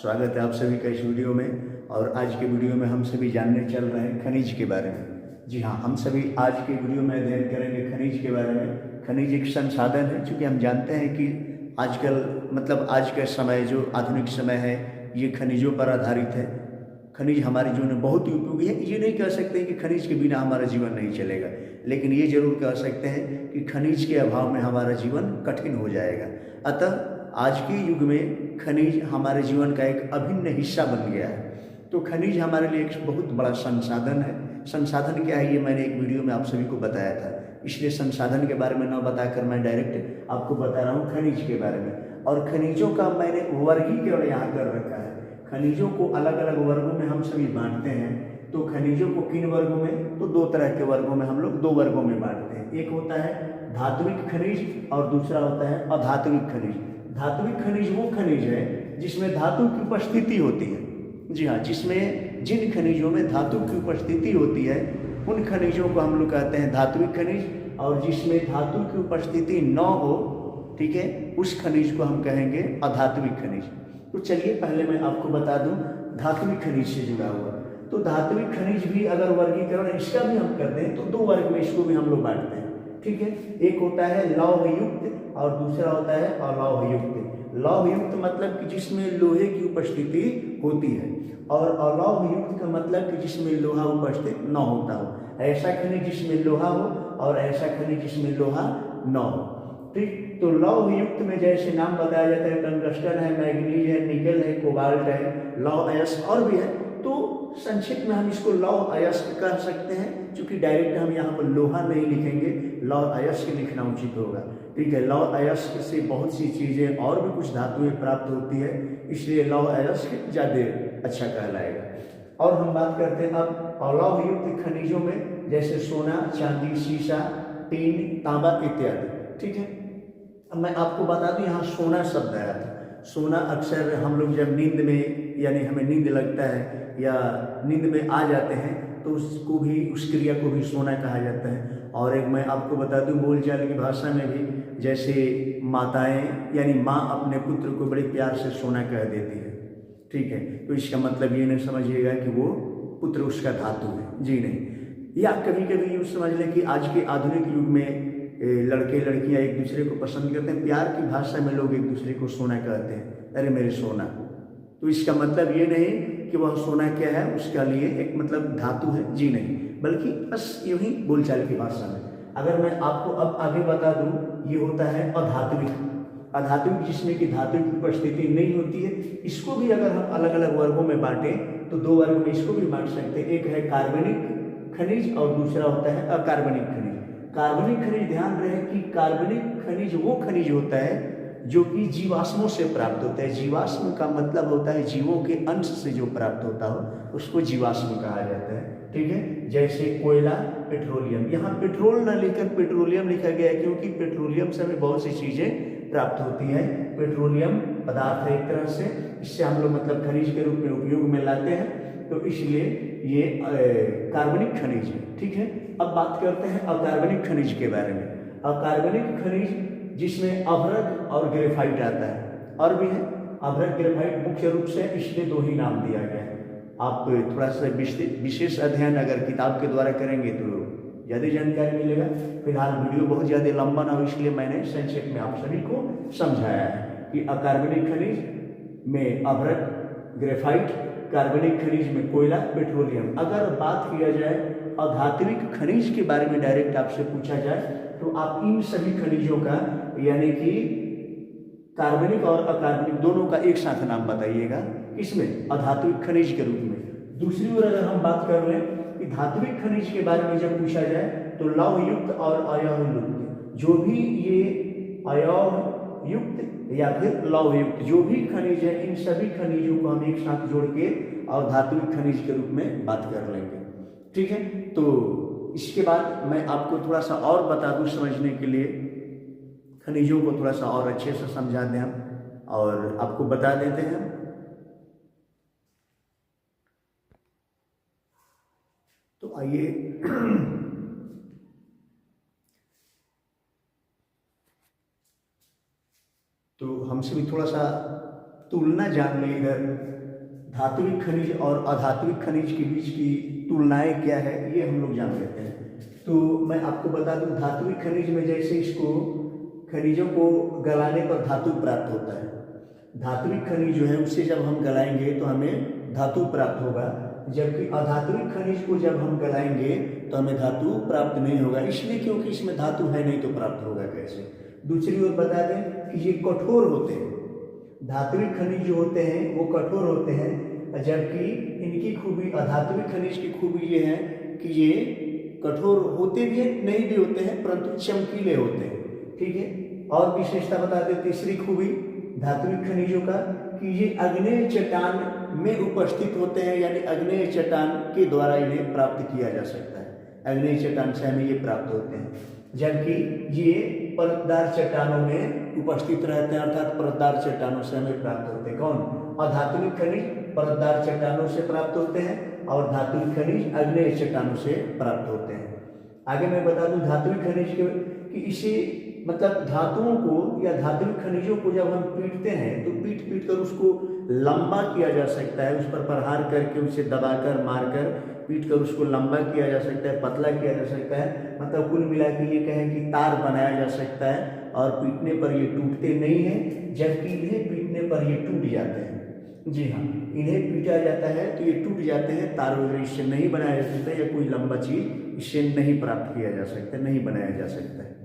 स्वागत है आप सभी का इस वीडियो में। और आज के वीडियो में हम सभी जानने चल रहे हैं खनिज के बारे में। जी हाँ, हम सभी आज के वीडियो में अध्ययन करेंगे खनिज के बारे में। खनिज एक संसाधन है, चूँकि हम जानते हैं कि आजकल आज का समय जो आधुनिक समय है ये खनिजों पर आधारित है। खनिज हमारे जीवन में बहुत ही उपयोगी है। ये नहीं कह सकते कि खनिज के बिना हमारा जीवन नहीं चलेगा, लेकिन ये जरूर कह सकते हैं कि खनिज के अभाव में हमारा जीवन कठिन हो जाएगा। अतः आज के युग में खनिज हमारे जीवन का एक अभिन्न हिस्सा बन गया है। तो खनिज हमारे लिए एक बहुत बड़ा संसाधन है। संसाधन क्या है ये मैंने एक वीडियो में आप सभी को बताया था, इसलिए संसाधन के बारे में न बताकर मैं डायरेक्ट आपको बता रहा हूँ खनिज के बारे में। और खनिजों का मैंने वर्गीकरण यहाँ कर रखा है। खनिजों को अलग अलग वर्गों में हम सभी बांटते हैं। तो खनिजों को किन वर्गों में, तो दो तरह के वर्गों में हम लोग दो वर्गों में बांटते हैं। एक होता है धात्विक खनिज और दूसरा होता है अधात्विक खनिज। धात्विक खनिज वो खनिज है जिसमें धातु की उपस्थिति होती है। जी हाँ, जिन खनिजों में धातु की उपस्थिति होती है उन खनिजों को हम लोग कहते हैं धात्विक खनिज। और जिसमें धातु की उपस्थिति न हो, ठीक है, उस खनिज को हम कहेंगे अधात्विक खनिज। तो चलिए पहले मैं आपको बता दूं धात्विक खनिज से जुड़ा हुआ। तो धात्विक खनिज भी अगर वर्गीकरण इसका भी हम करते हैं तो दो वर्ग में इसको भी हम लोग बांटते हैं। ठीक है, एक होता है लौहयुक्त और दूसरा होता है अलौहयुक्त। लौहयुक्त मतलब कि जिसमें लोहे की उपस्थिति होती है, और अलौहयुक्त का मतलब कि जिसमें लोहा उपस्थित न होता हो। ऐसा खनिज जिसमें लोहा हो और ऐसा खनिज जिसमें लोहा न हो। ठीक, तो लौहयुक्त में जैसे नाम बताया जाता है टंगस्टन है, मैग्नीज है, निकल है, कोबाल्ट है, लौह अयस्क और भी है। तो संक्षिप्त में हम इसको लौह अयस्क कह सकते हैं, क्योंकि डायरेक्ट हम यहाँ पर लोहा नहीं लिखेंगे, लौह अयस्क लिखना उचित होगा। ठीक है, लौह अयस्क से बहुत सी चीज़ें और भी कुछ धातुएं प्राप्त होती है, इसलिए लौह अयस्क ज़्यादा अच्छा कहलाएगा। और हम बात करते हैं अब अलौहयुक्त खनिजों में, जैसे सोना, चांदी, शीशा, टीन, तांबा इत्यादि। ठीक है, अब मैं आपको बता दूं यहाँ सोना शब्द आया था। सोना अक्सर हम लोग जब नींद में, यानी हमें नींद लगता है या नींद में आ जाते हैं तो उसको भी, उस क्रिया को भी सोना कहा जाता है। और एक मैं आपको बता दूं बोलचाल की भाषा में भी, जैसे माताएं यानी माँ अपने पुत्र को बड़े प्यार से सोना कह देती है। ठीक है, तो इसका मतलब ये नहीं समझिएगा कि वो पुत्र उसका धातु है, जी नहीं। या कभी कभी यूँ समझ लें कि आज के आधुनिक युग में लड़के लड़कियां एक दूसरे को पसंद करते हैं, प्यार की भाषा में लोग एक दूसरे को सोना कहते हैं, अरे मेरे सोना। तो इसका मतलब ये नहीं कि वह सोना क्या है, उसका लिए एक मतलब धातु है, जी नहीं, बल्कि बस यूं ही बोलचाल की भाषा में। अगर मैं आपको अब आगे बता दूं, ये होता है अधात्विक। अधात्विक जिसमें कि धातु की उपस्थिति नहीं होती है, इसको भी अगर हम अलग अलग वर्गों में बांटें तो दो वर्ग में इसको भी बांट सकते हैं। एक है कार्बनिक खनिज और दूसरा होता है अकार्बनिक खनिज। कार्बनिक खनिज, ध्यान रहे कि कार्बनिक खनिज वो खनिज होता है जो कि जीवाश्मों से प्राप्त होता है। जीवाश्म का मतलब होता है जीवों के अंश से जो प्राप्त होता हो उसको जीवाश्म कहा जाता है। ठीक है, जैसे कोयला, पेट्रोलियम। यहाँ पेट्रोल न लिखकर पेट्रोलियम लिखा गया है, क्योंकि पेट्रोलियम से हमें बहुत सी चीजें प्राप्त होती है। पेट्रोलियम पदार्थ है एक तरह से, इससे हम लोग मतलब खनिज के रूप में उपयोग में लाते हैं, तो इसलिए ये कार्बनिक खनिज है। ठीक है, अब बात करते हैं अकार्बनिक खनिज के बारे में। अकार्बनिक खनिज जिसमें अभ्रक और ग्रेफाइट आता है, और भी है अभ्रक ग्रेफाइट, मुख्य रूप से इसलिए दो ही नाम दिया गया है। आप थोड़ा सा विशेष अध्ययन अगर किताब के द्वारा करेंगे तो ज़्यादा जानकारी मिलेगा। फिलहाल वीडियो बहुत ज़्यादा लंबा ना हो, इसलिए मैंने संक्षेप में आप सभी को समझाया है कि अकार्बनिक खनिज में अभ्रक, ग्रेफाइट, कार्बनिक खनिज में कोयला, पेट्रोलियम। अगर बात किया जाए अधात्विक खनिज के बारे में, डायरेक्ट आपसे पूछा जाए तो आप इन सभी खनिजों का, यानी कि कार्बनिक और अकार्बनिक दोनों का एक साथ नाम बताइएगा, इसमें अधात्विक खनिज के रूप में। दूसरी ओर अगर हम बात कर लें कि धात्विक खनिज के बारे में जब पूछा जाए तो लौहयुक्त और अयौहयुक्त, जो भी ये अयौहयुक्त या फिर लौहयुक्त जो भी खनिज है, इन सभी खनिजों को हम एक साथ जोड़ के और धात्विक खनिज के रूप में बात कर लेंगे। ठीक है, तो इसके बाद मैं आपको थोड़ा सा और बता दूं समझने के लिए, खनिजों को थोड़ा सा और अच्छे से समझा दें हम, और आपको बता देते हैं। तो आइए तो हमसे भी थोड़ा सा तुलना जान लें इधर, धात्विक खनिज और अधात्विक खनिज के बीच की तुलनाएं क्या है ये हम लोग जान लेते हैं। तो मैं आपको बता दूं, धात्विक खनिज में जैसे इसको खनिजों को गलाने पर धातु प्राप्त होता है। धात्विक खनिज जो है उससे जब हम गलाएंगे तो हमें धातु प्राप्त होगा, जबकि अधात्विक खनिज को जब हम गलाएंगे तो हमें धातु प्राप्त नहीं होगा। इसलिए क्योंकि इसमें धातु है नहीं तो प्राप्त होगा कैसे। दूसरी ओर बता दें कि ये कठोर होते हैं, धात्विक खनिज जो होते हैं वो कठोर होते हैं, जबकि इनकी खूबी, अधात्विक खनिज की खूबी ये है कि ये कठोर होते भी हैं, नहीं भी होते हैं, परंतु चमकीले होते हैं। ठीक है। और विशेषता बता दें, तीसरी खूबी धात्विक खनिजों का कि ये आग्नेय चट्टान में उपस्थित होते हैं, यानी आग्नेय चट्टान के द्वारा इन्हें प्राप्त किया जा सकता है। आग्नेय चट्टान से हमें ये प्राप्त होते हैं, जबकि ये परतदार चट्टानों में उपस्थित रहते हैं, अर्थात परतदार चट्टानों से हमें प्राप्त होते हैं। कौन? अधात्विक खनिज परतदार चट्टानों से प्राप्त होते हैं और धात्विक खनिज आग्नेय चट्टानों से प्राप्त होते हैं। आगे मैं बता दूं धात्विक खनिज के कि इसे मतलब धातुओं को या धात्विक खनिजों को जब हम पीटते हैं तो पीट कर उसको लंबा किया जा सकता है, उस पर प्रहार करके उसे दबाकर मारकर पीट कर उसको लंबा किया जा सकता है, पतला किया जा सकता है। मतलब कुल मिला के ये कहें कि तार बनाया जा सकता है और पीटने पर ये टूटते नहीं हैं, जबकि इन्हें पीटने पर ये टूट जाते हैं। जी हाँ, इन्हें पीटा जाता है तो ये टूट जाते हैं, तार वगैरह इससे नहीं बनाया जा सकता या कोई लंबा चीज इससे नहीं प्राप्त किया जा सकता, नहीं बनाया जा सकता है।